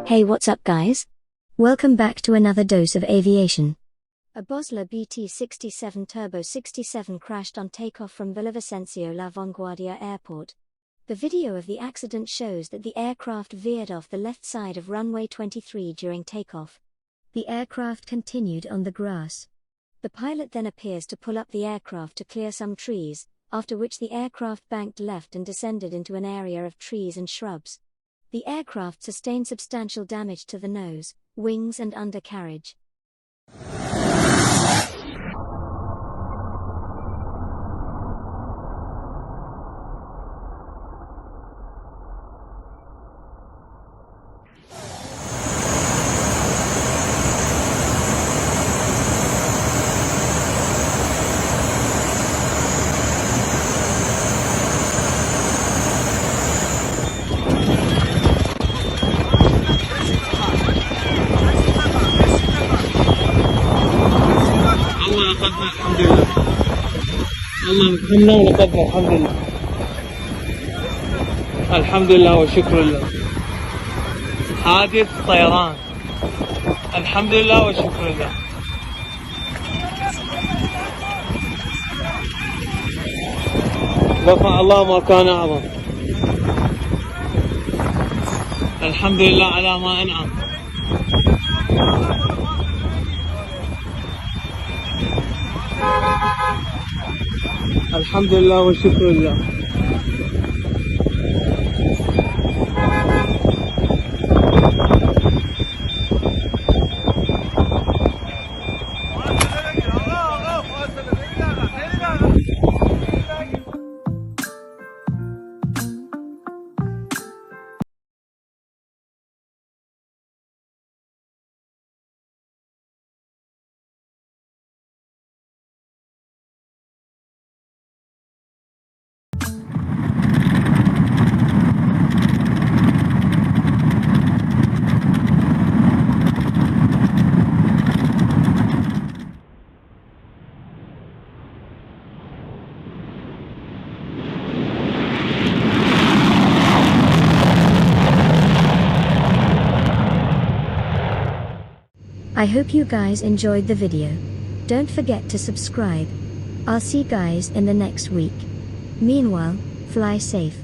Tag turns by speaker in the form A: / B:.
A: Hey, what's up guys? Welcome back to another dose of aviation. A Basler BT-67 Turbo 67 crashed on takeoff from Villavicencio-La Vanguardia Airport. The video of the accident shows that the aircraft veered off the left side of runway 23 during takeoff. The aircraft continued on the grass. The pilot then appears to pull up the aircraft to clear some trees, after which the aircraft banked left and descended into an area of trees and shrubs. The aircraft sustained substantial damage to the nose, wings and undercarriage.
B: الحمد لله الله رحمنا ولقدنا الحمد لله الحمد لله والشكر لله حادث طيران الحمد لله والشكر لله رفع الله ما كان أعظم الحمد لله على ما أنعم الحمد لله والشكر لله
A: I hope you guys enjoyed the video. Don't forget to subscribe. I'll see you guys in the next week. Meanwhile, fly safe.